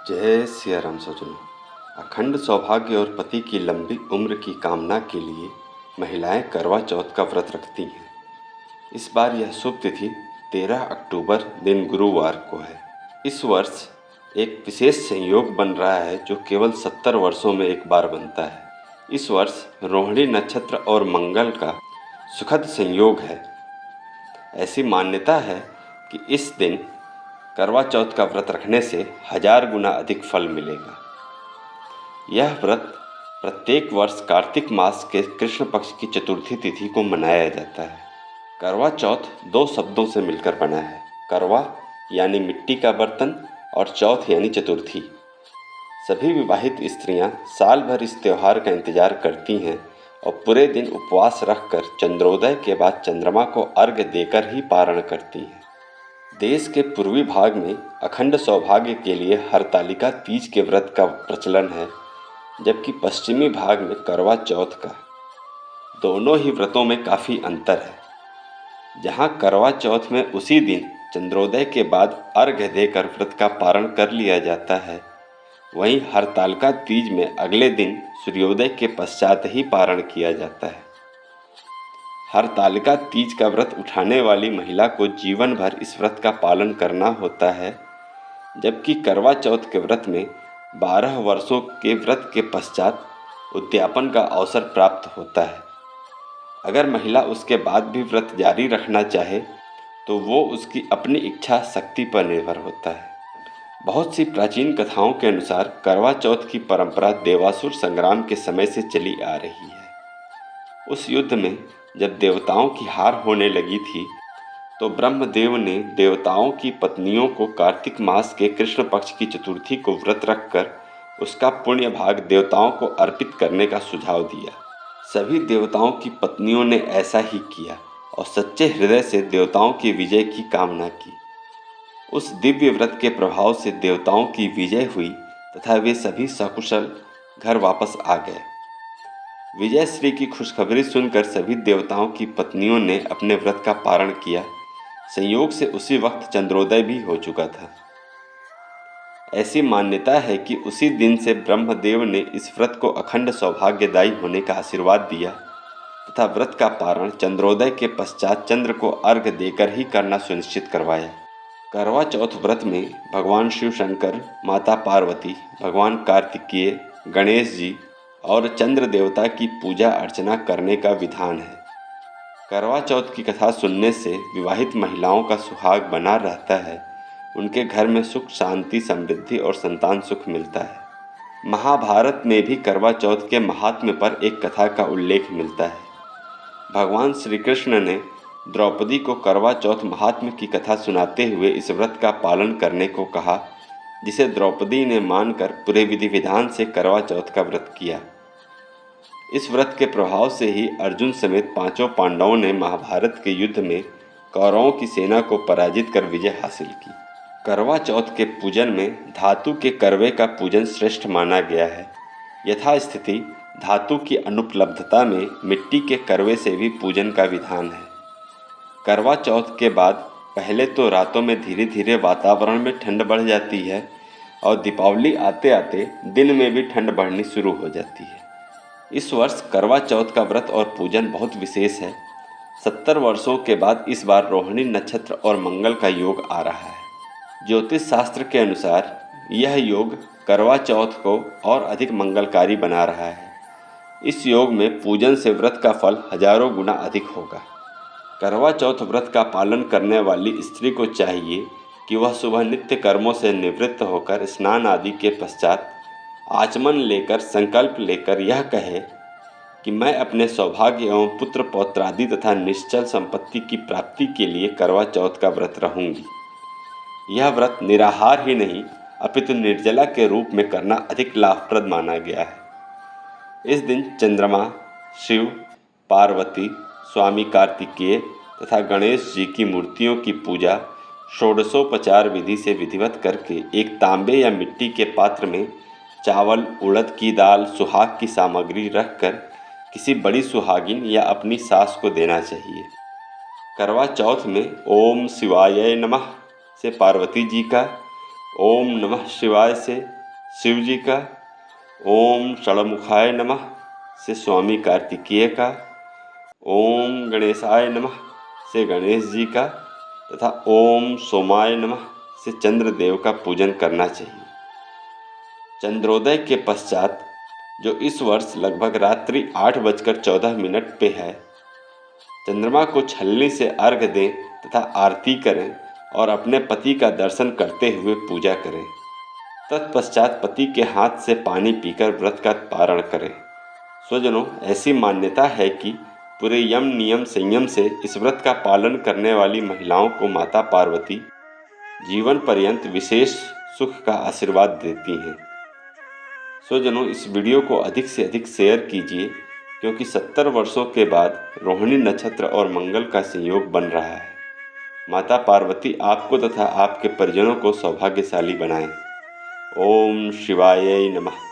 जय सिया राम सज्जनों। अखंड सौभाग्य और पति की लंबी उम्र की कामना के लिए महिलाएं करवा चौथ का व्रत रखती हैं। इस बार यह शुभ तिथि 13 अक्टूबर दिन गुरुवार को है। इस वर्ष एक विशेष संयोग बन रहा है जो केवल 70 वर्षों में एक बार बनता है। इस वर्ष रोहिणी नक्षत्र और मंगल का सुखद संयोग है। ऐसी मान्यता है कि इस दिन करवा चौथ का व्रत रखने से 1000 गुना अधिक फल मिलेगा। यह व्रत प्रत्येक वर्ष कार्तिक मास के कृष्ण पक्ष की चतुर्थी तिथि को मनाया जाता है। करवा चौथ 2 शब्दों से मिलकर बना है। करवा यानी मिट्टी का बर्तन और चौथ यानी चतुर्थी। सभी विवाहित स्त्रियां साल भर इस त्यौहार का इंतजार करती हैं और पूरे दिन उपवास रखकर चंद्रोदय के बाद चंद्रमा को अर्घ्य देकर ही पारण करती हैं। देश के पूर्वी भाग में अखंड सौभाग्य के लिए हरतालिका तीज के व्रत का प्रचलन है, जबकि पश्चिमी भाग में करवा चौथ का। दोनों ही व्रतों में काफ़ी अंतर है। जहां करवा चौथ में उसी दिन चंद्रोदय के बाद अर्घ्य देकर व्रत का पारण कर लिया जाता है, वहीं हरतालिका तीज में अगले दिन सूर्योदय के पश्चात ही पारण किया जाता है। हरतालिका तीज का व्रत उठाने वाली महिला को जीवन भर इस व्रत का पालन करना होता है, जबकि करवा चौथ के व्रत में 12 वर्षों के व्रत के पश्चात उद्यापन का अवसर प्राप्त होता है। अगर महिला उसके बाद भी व्रत जारी रखना चाहे तो वो उसकी अपनी इच्छा शक्ति पर निर्भर होता है। बहुत सी प्राचीन कथाओं के अनुसार करवा चौथ की परंपरा देवासुर संग्राम के समय से चली आ रही है। उस युद्ध में जब देवताओं की हार होने लगी थी तो ब्रह्मदेव ने देवताओं की पत्नियों को कार्तिक मास के कृष्ण पक्ष की चतुर्थी को व्रत रखकर उसका पुण्य भाग देवताओं को अर्पित करने का सुझाव दिया। सभी देवताओं की पत्नियों ने ऐसा ही किया और सच्चे हृदय से देवताओं की विजय की कामना की। उस दिव्य व्रत के प्रभाव से देवताओं की विजय हुई तथा वे सभी सकुशल घर वापस आ गए। विजय श्री की खुशखबरी सुनकर सभी देवताओं की पत्नियों ने अपने व्रत का पारण किया। संयोग से उसी वक्त चंद्रोदय भी हो चुका था। ऐसी मान्यता है कि उसी दिन से ब्रह्मदेव ने इस व्रत को अखंड सौभाग्यदायी होने का आशीर्वाद दिया तथा व्रत का पारण चंद्रोदय के पश्चात चंद्र को अर्घ्य देकर ही करना सुनिश्चित करवाया। करवा चौथ व्रत में भगवान शिव शंकर, माता पार्वती, भगवान कार्तिकेय, गणेश जी और चंद्र देवता की पूजा अर्चना करने का विधान है। करवा चौथ की कथा सुनने से विवाहित महिलाओं का सुहाग बना रहता है, उनके घर में सुख, शांति, समृद्धि और संतान सुख मिलता है। महाभारत में भी करवा चौथ के महात्म्य पर एक कथा का उल्लेख मिलता है। भगवान श्री कृष्ण ने द्रौपदी को करवा चौथ महात्म्य की कथा सुनाते हुए इस व्रत का पालन करने को कहा, जिसे द्रौपदी ने मानकर पूरे विधि विधान से करवा चौथ का व्रत किया। इस व्रत के प्रभाव से ही अर्जुन समेत 5 पांडवों ने महाभारत के युद्ध में कौरवों की सेना को पराजित कर विजय हासिल की। करवा चौथ के पूजन में धातु के करवे का पूजन श्रेष्ठ माना गया है। यथास्थिति धातु की अनुपलब्धता में मिट्टी के करवे से भी पूजन का विधान है। करवा चौथ के बाद पहले तो रातों में धीरे धीरे वातावरण में ठंड बढ़ जाती है और दीपावली आते आते दिन में भी ठंड बढ़नी शुरू हो जाती है। इस वर्ष करवा चौथ का व्रत और पूजन बहुत विशेष है। 70 वर्षों के बाद इस बार रोहिणी नक्षत्र और मंगल का योग आ रहा है। ज्योतिष शास्त्र के अनुसार यह योग करवा चौथ को और अधिक मंगलकारी बना रहा है। इस योग में पूजन से व्रत का फल हजारों गुना अधिक होगा। करवा चौथ व्रत का पालन करने वाली स्त्री को चाहिए कि वह सुबह नित्य कर्मों से निवृत्त होकर स्नान आदि के पश्चात आचमन लेकर संकल्प लेकर यह कहे कि मैं अपने सौभाग्य एवं पुत्र पौत्रादि तथा निश्चल संपत्ति की प्राप्ति के लिए करवा चौथ का व्रत रहूंगी। यह व्रत निराहार ही नहीं अपितु निर्जला के रूप में करना अधिक लाभप्रद माना गया है। इस दिन चंद्रमा, शिव, पार्वती, स्वामी कार्तिकेय तथा गणेश जी की मूर्तियों की पूजा षोडशोपचार विधि से विधिवत करके एक तांबे या मिट्टी के पात्र में चावल, उड़द की दाल, सुहाग की सामग्री रखकर किसी बड़ी सुहागिन या अपनी सास को देना चाहिए। करवा चौथ में ओम शिवाय नमः से पार्वती जी का, ओम नमः शिवाय से शिव जी का, ओम षड़मुखाय नमः से स्वामी कार्तिकेय का, ओम गणेशाय नमः से गणेश जी का तथा ओम सोमाय नमः से चंद्रदेव का पूजन करना चाहिए। चंद्रोदय के पश्चात, जो इस वर्ष लगभग रात्रि 8:14 पे है, चंद्रमा को छलनी से अर्घ दें तथा आरती करें और अपने पति का दर्शन करते हुए पूजा करें। तत्पश्चात पति के हाथ से पानी पीकर व्रत का पारण करें। स्वजनों, ऐसी मान्यता है कि पूरे यम नियम संयम से इस व्रत का पालन करने वाली महिलाओं को माता पार्वती जीवन पर्यंत विशेष सुख का आशीर्वाद देती हैं। स्वजनों, इस वीडियो को अधिक से अधिक शेयर कीजिए, क्योंकि 70 वर्षों के बाद रोहिणी नक्षत्र और मंगल का संयोग बन रहा है। माता पार्वती आपको तथा आपके परिजनों को सौभाग्यशाली बनाएं। ओम शिवाय नमः।